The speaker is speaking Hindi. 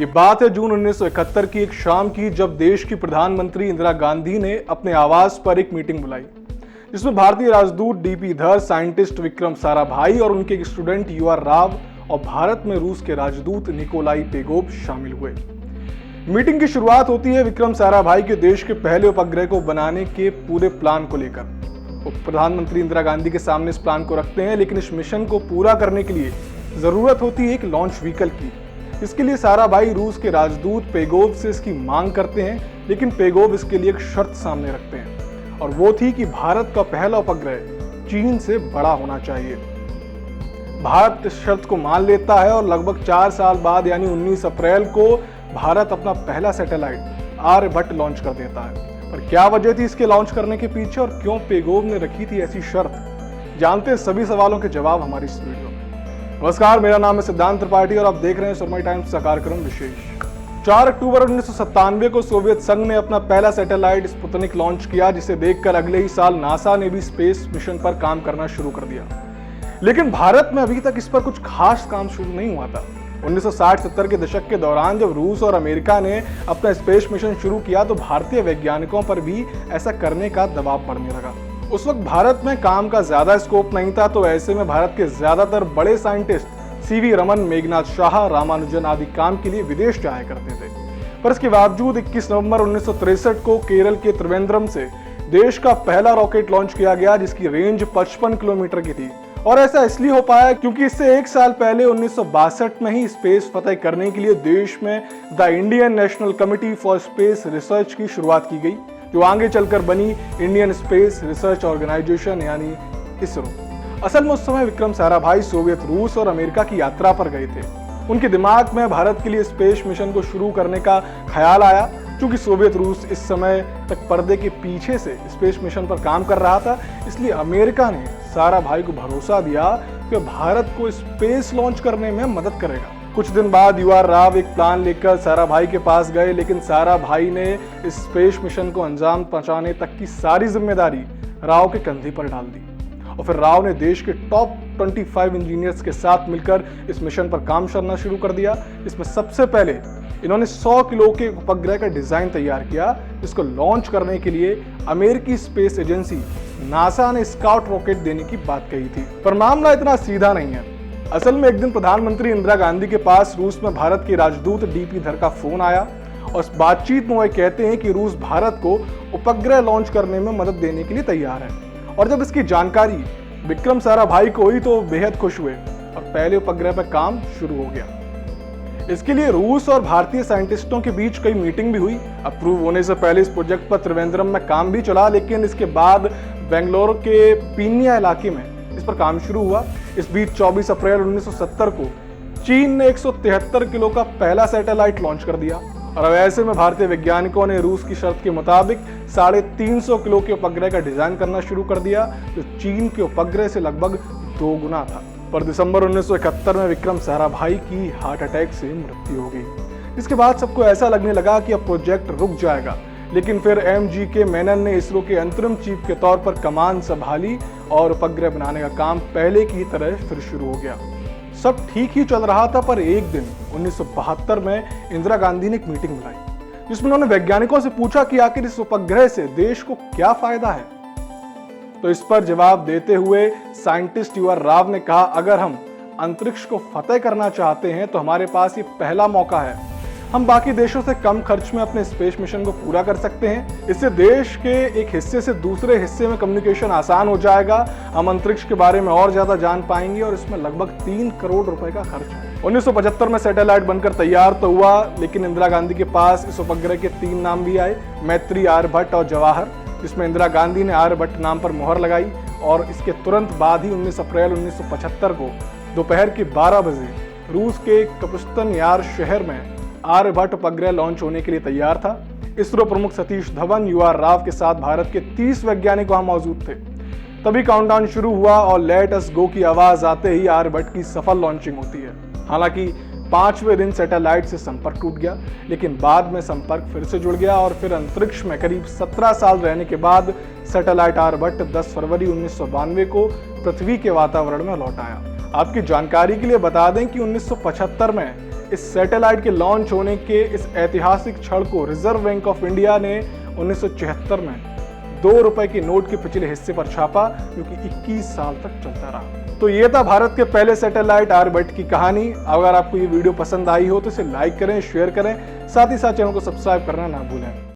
ये बात है जून 1971 की एक शाम की, जब देश की प्रधानमंत्री इंदिरा गांधी ने अपने आवास पर एक मीटिंग बुलाई, जिसमें भारतीय राजदूत डीपी धर, साइंटिस्ट विक्रम साराभाई और उनके एक स्टूडेंट यूआर राव और भारत में रूस के राजदूत निकोलाई पेगोव शामिल हुए। मीटिंग की शुरुआत होती है विक्रम साराभाई के देश के पहले उपग्रह को बनाने के पूरे प्लान को लेकर। प्रधानमंत्री इंदिरा गांधी के सामने इस प्लान को रखते हैं, लेकिन इस मिशन को पूरा करने के लिए जरूरत होती है एक लॉन्च व्हीकल की। इसके लिए साराभाई रूस के राजदूत पेगोव से इसकी मांग करते हैं, लेकिन पेगोव इसके लिए एक शर्त सामने रखते हैं, और वो थी कि भारत का पहला उपग्रह चीन से बड़ा होना चाहिए। भारत इस शर्त को मान लेता है और लगभग 4 साल बाद यानी 19 अप्रैल को भारत अपना पहला सैटेलाइट आर्यभट्ट लॉन्च कर देता है। पर क्या वजह थी इसके लॉन्च करने के पीछे और क्यों पेगोव ने रखी थी ऐसी शर्त? जानते हैं सभी सवालों के जवाब हमारी इस वीडियो में। नमस्कार, मेरा नाम है सिद्धांत त्रिपाठी और आप देख रहे हैं सुरमई टाइम्स का कार्यक्रम विशेष। 4 अक्टूबर 1997 को सोवियत संघ ने अपना पहला सैटेलाइट स्पुतनिक लॉन्च किया, जिसे देखकर अगले ही साल नासा ने भी स्पेस मिशन पर काम करना शुरू कर दिया। लेकिन भारत में अभी तक इस पर कुछ खास काम शुरू नहीं हुआ था। 1960-70 के दशक के दौरान जब रूस और अमेरिका ने अपना स्पेस मिशन शुरू किया तो भारतीय वैज्ञानिकों पर भी ऐसा करने का दबाव पड़ने लगा। उस वक्त भारत में काम का ज्यादा स्कोप नहीं था, तो ऐसे में भारत के ज्यादातर बड़े साइंटिस्ट सीवी रमन, मेघनाथ शाह, रामानुजन आदि काम के लिए विदेश जाया करते थे। पर इसके बावजूद 21 नवंबर 1963 को केरल के त्रिवेंद्रम से देश का पहला रॉकेट लॉन्च किया गया, जिसकी रेंज 55 किलोमीटर की थी। और ऐसा इसलिए हो पाया क्योंकि इससे 1 साल पहले 1962 में ही स्पेस फतह करने के लिए देश में the Indian national committee for space research की शुरुआत की गई, जो आगे चलकर बनी इंडियन स्पेस रिसर्च ऑर्गेनाइजेशन यानी इसरो। असल में उस समय विक्रम साराभाई सोवियत रूस और अमेरिका की यात्रा पर गए थे। उनके दिमाग में भारत के लिए स्पेस मिशन को शुरू करने का ख्याल आया। चूंकि सोवियत रूस इस समय तक पर्दे के पीछे से स्पेस मिशन पर काम कर रहा था, इसलिए अमेरिका ने साराभाई को भरोसा दिया कि भारत को स्पेस लॉन्च करने में मदद करेगा। कुछ दिन बाद यूआर राव एक प्लान लेकर साराभाई के पास गए, लेकिन साराभाई ने इस स्पेस मिशन को अंजाम पहुंचाने तक की सारी जिम्मेदारी राव के कंधे पर डाल दी। और फिर राव ने देश के टॉप 25 इंजीनियर्स के साथ मिलकर इस मिशन पर काम करना शुरू कर दिया। इसमें सबसे पहले इन्होंने 100 किलो के उपग्रह का डिजाइन तैयार किया, जिसको लॉन्च करने के लिए अमेरिकी स्पेस एजेंसी नासा ने स्काउट रॉकेट देने की बात कही थी। पर मामला इतना सीधा नहीं है। असल में एक दिन प्रधानमंत्री इंदिरा गांधी के पास रूस में भारत के राजदूत डीपी धर का फोन आया, और इस बातचीत में वो कहते हैं कि रूस भारत को उपग्रह लॉन्च करने में मदद देने के लिए तैयार है। और जब इसकी जानकारी विक्रम साराभाई को हुई तो बेहद खुश हुए और पहले उपग्रह पर काम शुरू हो गया। इसके लिए रूस और भारतीय साइंटिस्टों के बीच कई मीटिंग भी हुई। अप्रूव होने से पहले इस प्रोजेक्ट पर त्रिवेंद्रम में काम भी चला, लेकिन इसके बाद बेंगलुरु के पीनिया इलाके में इस पर काम शुरू हुआ। इस बीच 24 अप्रैल 1970 को चीन ने 173 किलो का पहला सैटेलाइट लॉन्च कर दिया। और अब ऐसे में भारतीय वैज्ञानिकों ने रूस की शर्त के मुताबिक 350 किलो के उपग्रह का डिजाइन करना शुरू कर दिया, जो चीन के उपग्रह से लगभग 2 गुना था। पर दिसंबर 1971 में विक्रम साराभाई की हार्ट अटैक से मृत्यु हो गई। इसके बाद सबको ऐसा लगने लगा कि अब प्रोजेक्ट रुक जाएगा, लेकिन फिर MGK मेनन ने इसरो के अंतरिम चीफ के तौर पर कमान संभाली और उपग्रह बनाने का काम पहले की तरह फिर शुरू हो गया। सब ठीक ही चल रहा था, पर एक दिन 1972 में इंदिरा गांधी ने एक मीटिंग बुलाई, जिसमें उन्होंने वैज्ञानिकों से पूछा कि आखिर इस उपग्रह से देश को क्या फायदा है। तो इस पर जवाब देते हुए साइंटिस्ट यूआर राव ने कहा, अगर हम अंतरिक्ष को फतेह करना चाहते हैं तो हमारे पास ये पहला मौका है। हम बाकी देशों से कम खर्च में अपने स्पेस मिशन को पूरा कर सकते हैं। इससे देश के एक हिस्से से दूसरे हिस्से में कम्युनिकेशन आसान हो जाएगा। हम अंतरिक्ष के बारे में और ज्यादा जान पाएंगे और इसमें लगभग 3 करोड़ रुपए का खर्च है। 1975 में सैटेलाइट बनकर तैयार तो हुआ, लेकिन इंदिरा गांधी के पास इस उपग्रह के 3 नाम भी आए, मैत्री, आर्यभट्ट और जवाहर, जिसमें इंदिरा गांधी ने आर्यभट्ट नाम पर मोहर लगाई। और इसके तुरंत बाद ही 19 अप्रैल 1975 को दोपहर के 12 बजे रूस के कपुस्तन यार शहर में आर्यभट्ट उपग्रह लॉन्च होने के लिए तैयार था। इसरो प्रमुख सतीश धवन, यूआर राव के साथ भारत के 30 वैज्ञानिक वहां मौजूद थे। तभी काउंटडाउन शुरू हुआ और लेट अस गो की आवाज आते ही आर्यभट्ट की सफल लॉन्चिंग होती है। हालांकि 5वें दिन सैटेलाइट से संपर्क टूट गया, लेकिन बाद में संपर्क फिर से जुड़ गया और फिर अंतरिक्ष में करीब 17 साल रहने के बाद सैटेलाइट आर्यभट्ट 10 फरवरी 1992 को पृथ्वी के वातावरण में लौट आया। आपकी जानकारी के लिए बता दें कि 1975 में इस सैटेलाइट के लॉन्च होने के इस ऐतिहासिक क्षण को रिजर्व बैंक ऑफ इंडिया ने 1976 में 2 रुपए के नोट के पिछले हिस्से पर छापा, जो कि 21 साल तक चलता रहा। तो ये था भारत के पहले सैटेलाइट आर्यभट्ट की कहानी। अगर आपको ये वीडियो पसंद आई हो तो इसे लाइक करें, शेयर करें, साथ ही साथ चैनल को सब्सक्राइब करना ना भूलें।